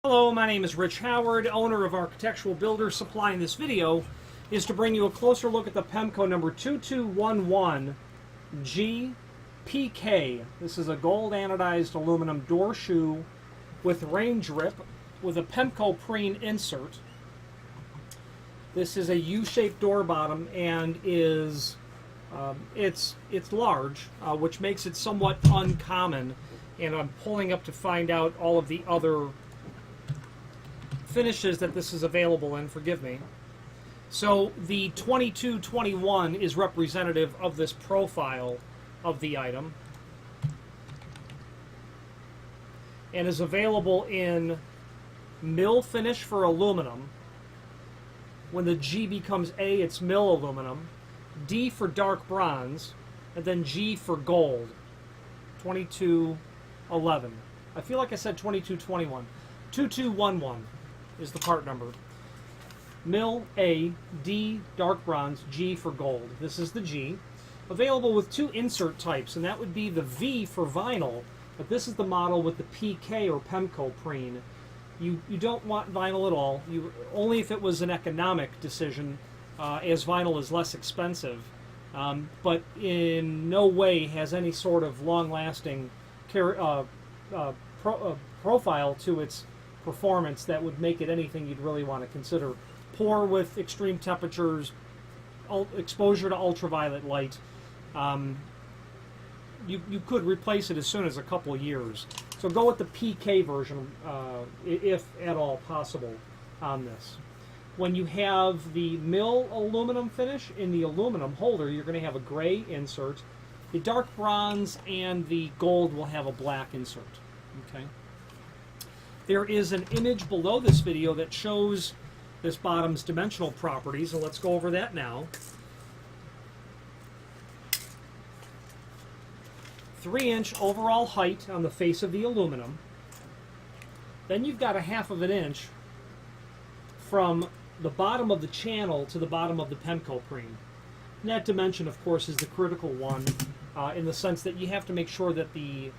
Hello, my name is Rich Howard, owner of Architectural Builder Supply. In this video is to bring you a closer look at the Pemko number 2211 GPK. This is a gold anodized aluminum door shoe with rain drip with a Pemko preen insert. This is a U-shaped door bottom and is it's large, which makes it somewhat uncommon. And I'm pulling up to find out all of the other finishes that this is available in. Forgive me. So the 2221 is representative of this profile of the item and is available in mill finish for aluminum. When the G becomes A, it's mill aluminum, D for dark bronze, and then G for gold. 2211. I feel like I said 2221. 2211 is the part number. Mill A, D dark bronze, G for gold. This is the G. Available with two insert types, and that would be the V for vinyl, but this is the model with the PK or Pemko preen. You don't want vinyl at all. Only if it was an economic decision, as vinyl is less expensive, but in no way has any sort of long-lasting profile to its performance that would make it anything you'd really want to consider. Poor with extreme temperatures, exposure to ultraviolet light. You could replace it as soon as a couple of years. So go with the PK version, if at all possible, on this. When you have the mill aluminum finish in the aluminum holder, you're going to have a gray insert. The dark bronze and the gold will have a black insert. Okay. There is an image below this video that shows this bottom's dimensional properties, and let's go over that now. 3-inch overall height on the face of the aluminum. Then you've got a 1/2 inch from the bottom of the channel to the bottom of the Pemko preen. And that dimension, of course, is the critical one, in the sense that you have to make sure that the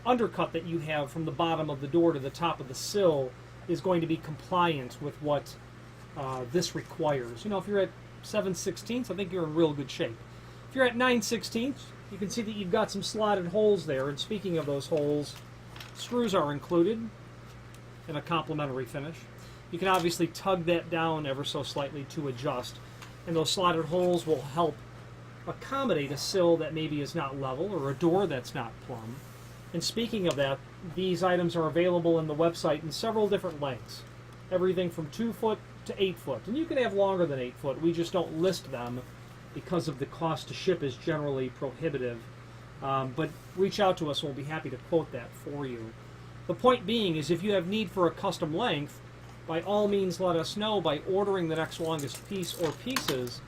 undercut that you have from the bottom of the door to the top of the sill is going to be compliant with what this requires. You know, if you're at 7/16, I think you're in real good shape. If you're at 9/16, you can see that you've got some slotted holes there, and speaking of those holes, screws are included in a complementary finish. You can obviously tug that down ever so slightly to adjust, and those slotted holes will help accommodate a sill that maybe is not level or a door that's not plumb. And speaking of that, these items are available in the website in several different lengths. Everything from 2 foot to 8 foot. And you can have longer than 8 foot. We just don't list them because of the cost to ship is generally prohibitive. But reach out to us, we'll be happy to quote that for you. The point being is if you have need for a custom length, by all means let us know by ordering the next longest piece or pieces,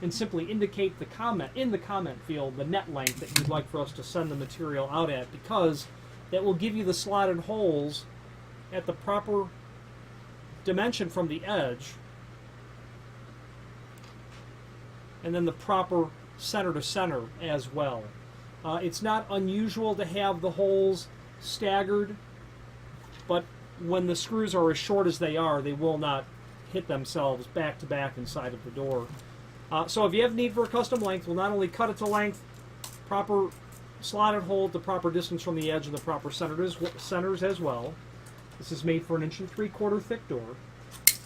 and simply indicate in the comment field the net length that you'd like for us to send the material out at, because that will give you the slotted holes at the proper dimension from the edge, and then the proper center to center as well. It's not unusual to have the holes staggered, but when the screws are as short as they are, they will not hit themselves back to back inside of the door. So if you have need for a custom length, we'll not only cut it to length, proper slotted hole at the proper distance from the edge and the proper centers as well. This is made for an 1 3/4 inch thick door.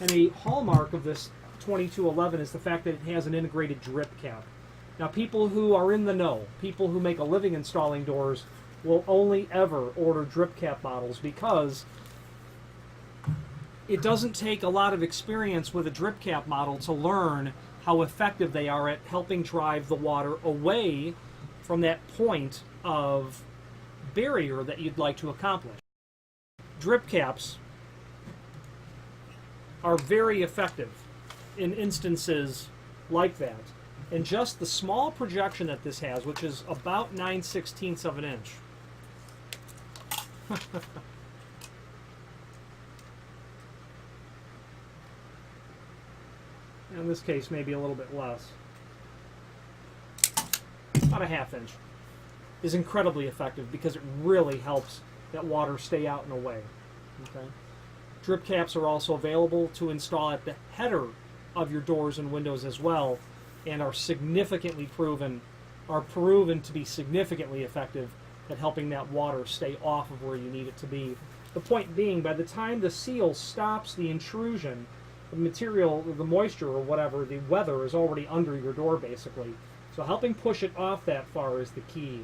And a hallmark of this 2211 is the fact that it has an integrated drip cap. Now, people who are in the know, people who make a living installing doors, will only ever order drip cap models because it doesn't take a lot of experience with a drip cap model to learn how effective they are at helping drive the water away from that point of barrier that you'd like to accomplish. Drip caps are very effective in instances like that. And just the small projection that this has, which is about 9/16 of an inch, in this case maybe a little bit less, about a 1/2 inch, is incredibly effective because it really helps that water stay out and away. Okay? Drip caps are also available to install at the header of your doors and windows as well, and are proven to be significantly effective at helping that water stay off of where you need it to be. The point being, by the time the seal stops the intrusion, the material, the moisture or whatever, the weather is already under your door basically. So helping push it off that far is the key.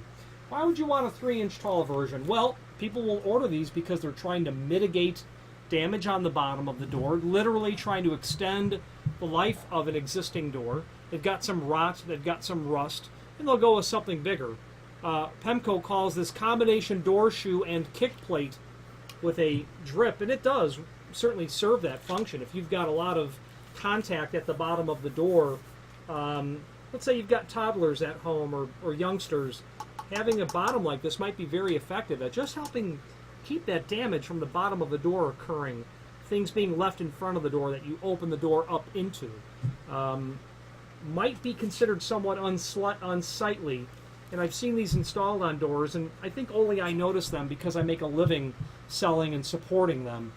Why would you want a 3-inch tall version? Well, people will order these because they're trying to mitigate damage on the bottom of the door, literally trying to extend the life of an existing door. They've got some rot, they've got some rust, and they'll go with something bigger. Pemko calls this combination door shoe and kick plate with a drip, and it does certainly serve that function. If you've got a lot of contact at the bottom of the door, let's say you've got toddlers at home or youngsters, having a bottom like this might be very effective at just helping keep that damage from the bottom of the door occurring, things being left in front of the door that you open the door up into. Might be considered somewhat unsightly, and I've seen these installed on doors, and I think only I notice them because I make a living selling and supporting them.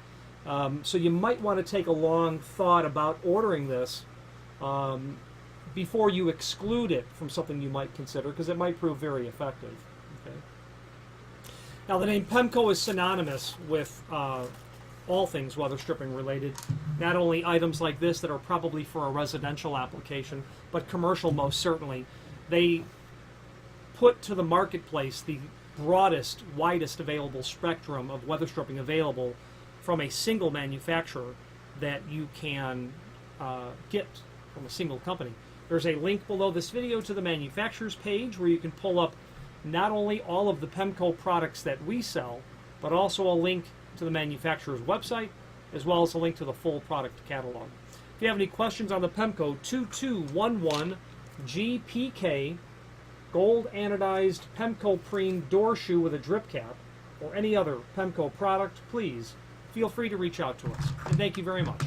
So you might want to take a long thought about ordering this before you exclude it from something you might consider, because it might prove very effective. Okay. Now, the name Pemko is synonymous with all things weather stripping related. Not only items like this that are probably for a residential application, but commercial most certainly. They put to the marketplace the broadest, widest available spectrum of weather stripping available from a single manufacturer that you can get from a single company. There's a link below this video to the manufacturer's page where you can pull up not only all of the Pemko products that we sell, but also a link to the manufacturer's website, as well as a link to the full product catalog. If you have any questions on the Pemko 2211 GPK gold anodized Pemko Preen door shoe with a drip cap, or any other Pemko product, please feel free to reach out to us. And thank you very much.